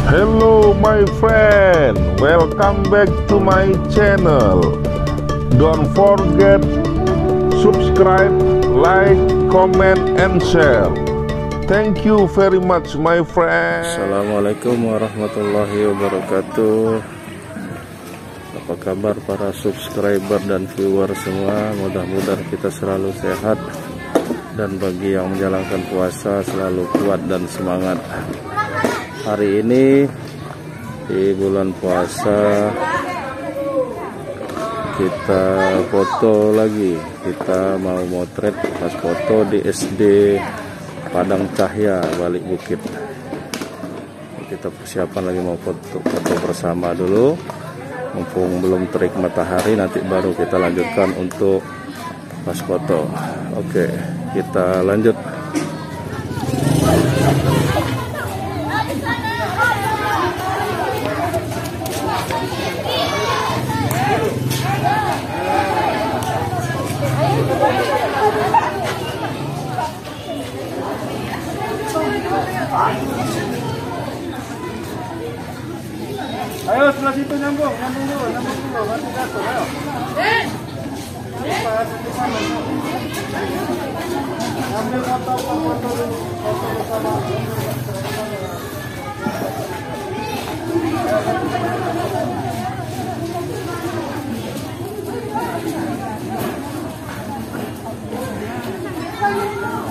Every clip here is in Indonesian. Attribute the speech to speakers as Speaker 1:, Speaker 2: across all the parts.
Speaker 1: Hello my friend, welcome back to my channel. Don't forget subscribe, like, comment, and share. Thank you very much my friend.
Speaker 2: Assalamualaikum warahmatullahi wabarakatuh. Apa kabar para subscriber dan viewer semua? Mudah-mudahan kita selalu sehat, dan bagi yang menjalankan puasa selalu kuat dan semangat. Hari ini di bulan puasa kita foto lagi. Kita mau motret pas foto di SD Padang Cahya Balik Bukit. Kita persiapan lagi mau foto bersama dulu. Mumpung belum terik matahari, nanti baru kita lanjutkan untuk pas foto. Oke, kita lanjut.
Speaker 3: Ayo sebelah situ nyambung dulu, nanti jatuh, ayo. Ambil foto dulu, foto bersama.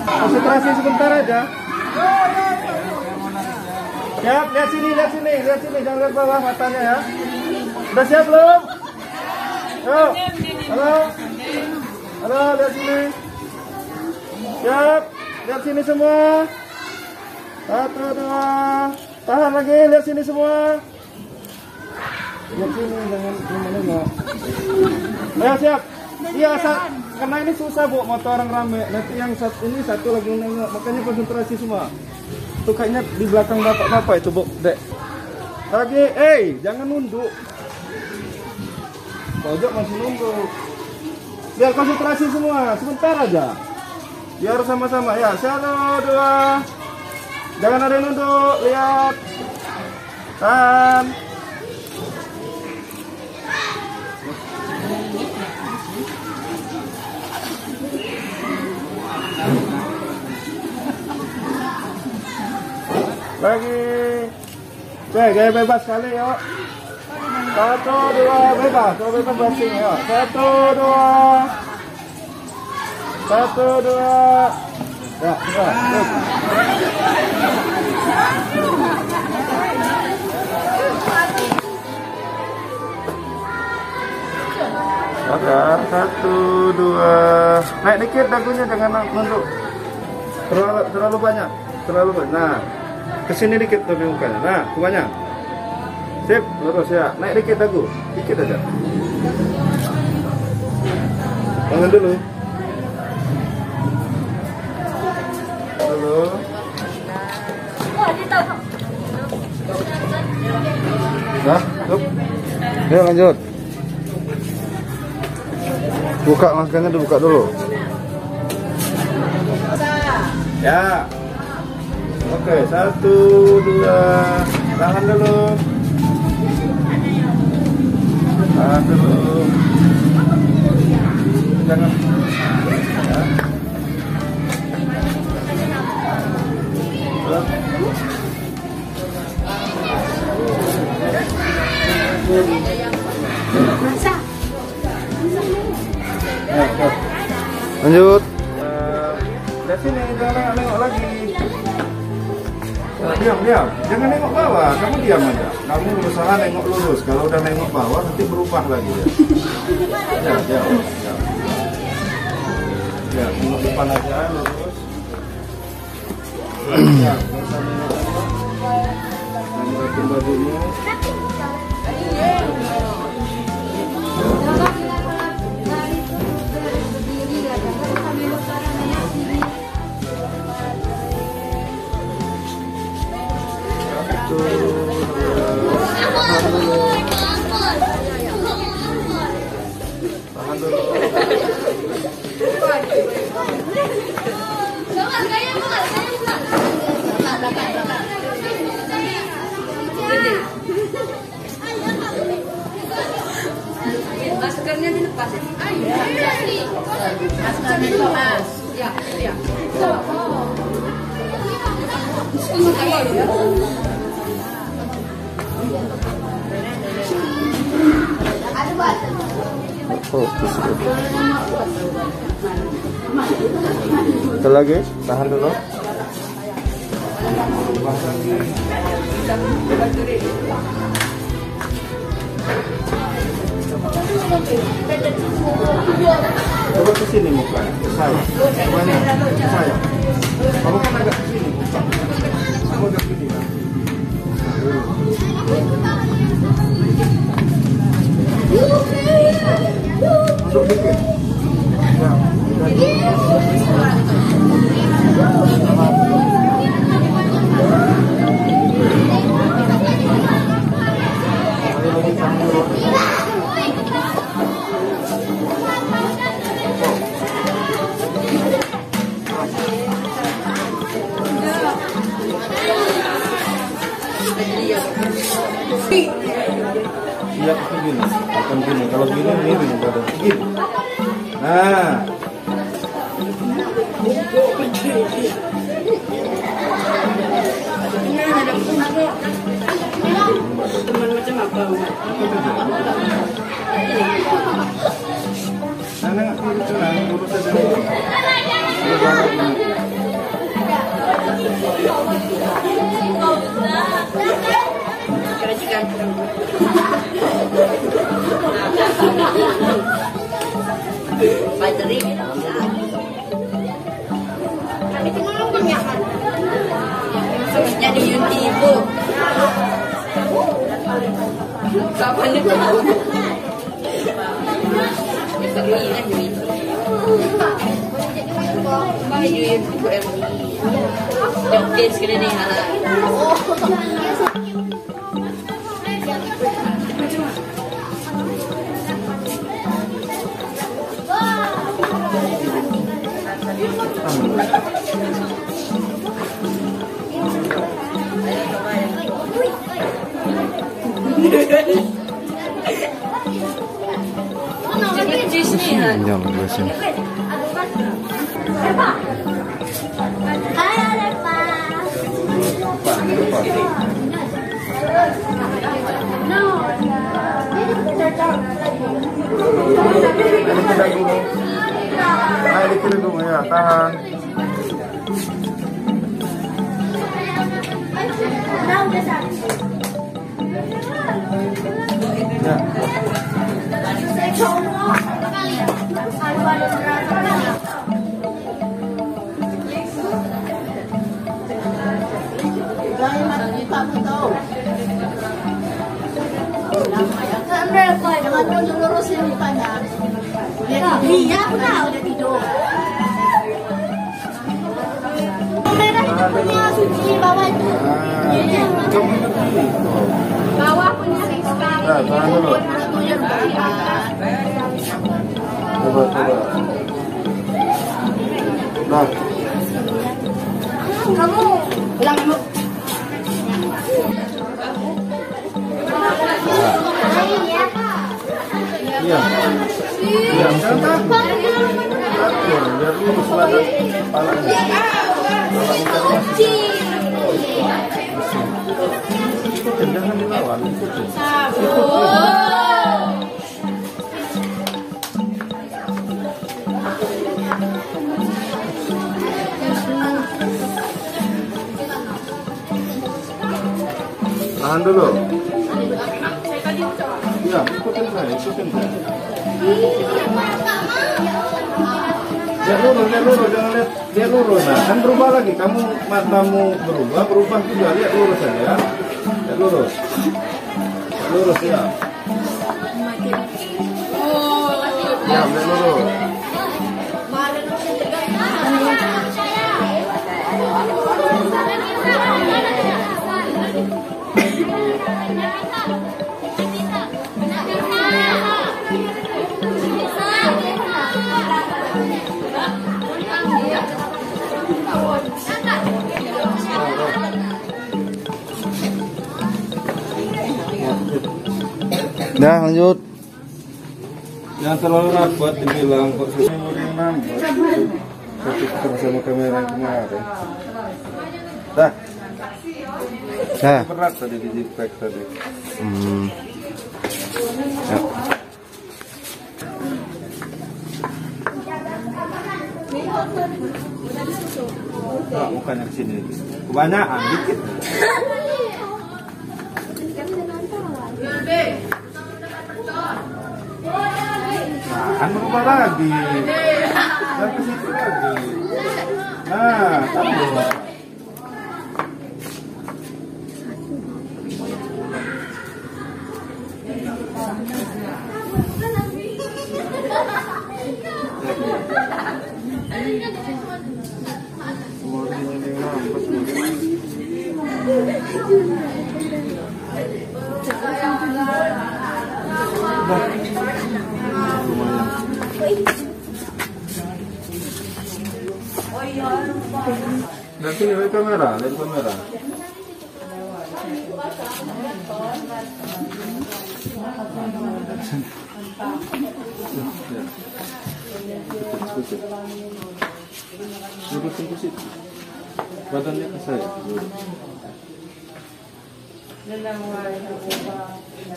Speaker 3: Konsentrasi sebentar aja. Siap, lihat sini, jangan lihat bawah matanya ya. Udah siap belum? Yo, halo, lihat sini. Siap, lihat sini semua. 1, 2, tahan lagi, lihat sini semua. Lihat sini, jangan nengok. Ayo siap. Iya, karena ini susah bu, motor orang rame. Nanti yang ini satu lagi nengok, makanya konsentrasi semua. Tuh kayaknya di belakang bapak itu bu, dek. Lagi, jangan nunduk. Pojok masih nunduk. Biar konsentrasi semua, sebentar aja. Biar sama-sama ya. 1, 2. Jangan ada yang nunduk, lihat. Tahan. Lagi. Oke, gaya bebas sekali yuk. 1, 2, bebas. Kalau bebas basing yuk. 1, 2. 1, 2. Ya, coba. Bakar. 1, 2. Naik dikit dagunya, jangan nunduk. Terlalu banyak. Nah. Kesini dikit tapi mukanya. Nah, banyak. Sip, lurus ya. Naik dikit dagu, dikit aja. Tangan dulu. Nah, tuh. Ayo lanjut. Buka maskernya, dibuka dulu. Ya. Oke, 1, 2, tahan dulu. Tahan dulu. Jangan. Ya. Lanjut. Lihat sini, jangan nengok lagi. Diam, jangan nengok bawah, kamu diam aja. Kamu berusaha nengok lurus. Kalau udah nengok bawah nanti berubah lagi ya. Ya, nengok depan aja, lurus. Ya, nengok bajunya. Tahan dulu.
Speaker 2: Fokus. Kita lagi, tahan dulu.
Speaker 3: Coba ke sini muka, ke saya. Mana? Ke saya. Kamu kan agak ke sini muka. Kamu agak ke sini kan? Masuk dikit. Ya, iya begini, akan gini. Kalau gini ini badan gini. Nah,
Speaker 4: teman macam apa?
Speaker 3: Nana nggak perlu tenang, urus saja.
Speaker 4: Kerajikan. Bateri. Kami tengok banyak kan. Jadi YouTube. Kapan itu? Seru kan itu. Bayu itu Jokin sekali nih halal.
Speaker 2: Nyam biasa.
Speaker 3: Ayo dikit dulu ya, tahan. Ya.
Speaker 5: Jangan lurusin mukanya. Dia udah tidur. Merah punya suci bawah itu. Bawah punya Rizka.
Speaker 3: Tahan dulu. Coba. Nah.
Speaker 5: Kamu pulang dulu.
Speaker 3: Iya. Iya, biar lurus badan kepalanya. Jangan dilawan, ikutin. Tahan dulu. Ya, ikutin saya. Dia lurus, jangan lihat dia lurus. Nah, kan berubah lagi. Kamu matamu berubah juga. Lihat lurus saja. Lihat lurus ya. Ya, lihat lurus.
Speaker 2: Dah lanjut.
Speaker 3: Jangan terlalu rapat dibilang kok susah yang nambah. Tutup sama kamera yang kemarin. Dah. Nah. Berat tadi di zippack tadi.
Speaker 2: Ya.
Speaker 3: Oh, bukannya ke sini. Kebanyakan dikit. Nah, kan berubah lagi. Dan ke situ lagi. Nah, tambah. Nanti lihat kamera, lihat kamera. Lurusin ke situ. Badannya ke saya.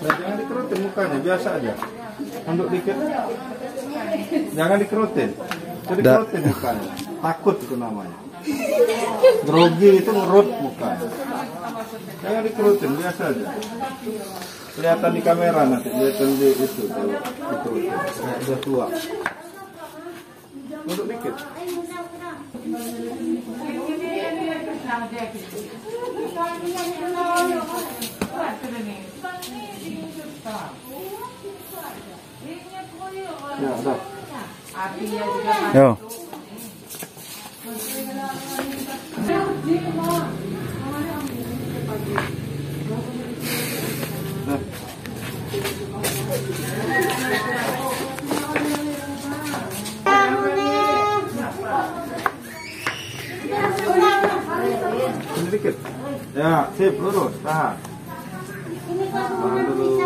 Speaker 3: Nah, jangan dikerutin mukanya, biasa aja. Tunduk dikit. Jangan dikerutin. Jadi dikerutin mukanya. Takut itu namanya. Grogi itu ngerut mukanya. Jangan dikerutin, biasa aja. Kelihatan di kamera nanti, kelihatan di itu kalau dikerutin. Kayak udah tua. Tunduk dikit. Ya, udah.
Speaker 2: Yo.
Speaker 3: Nah. Sedikit. Ya, sip, lurus, tahan. Tahan dulu.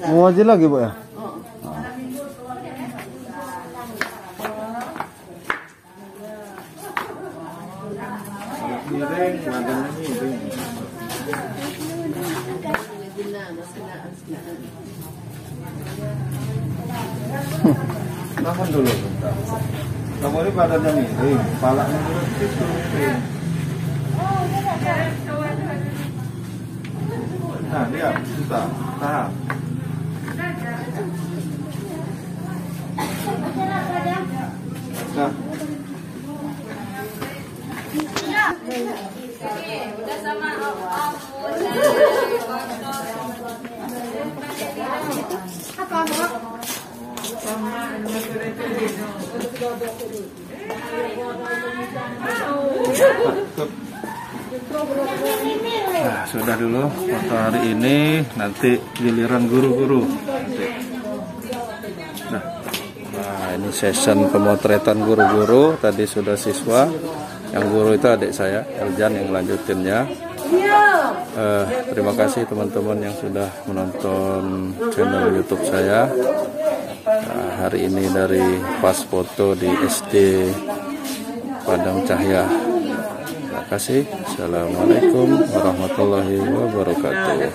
Speaker 3: Mau aja lagi, Bu ya? Miring, badannya miring. Tahan dulu, bentar. Kamu ini badannya miring, kepalanya dulu itu miring. Nah, diam, susah, tahan. Nah.
Speaker 4: Udah sama
Speaker 2: Nah, sudah dulu foto hari ini, nanti giliran guru-guru. Nah, ini session pemotretan guru-guru. Tadi sudah siswa, yang guru itu adik saya, Eljan, yang lanjutinnya. Terima kasih teman-teman yang sudah menonton channel YouTube saya. Nah, hari ini dari pas foto di SD Padang Cahya. Terima kasih. Assalamualaikum warahmatullahi wabarakatuh.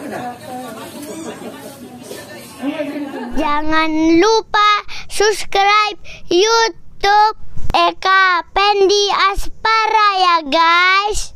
Speaker 5: Jangan lupa subscribe YouTube Eka Pendi Aspara ya guys.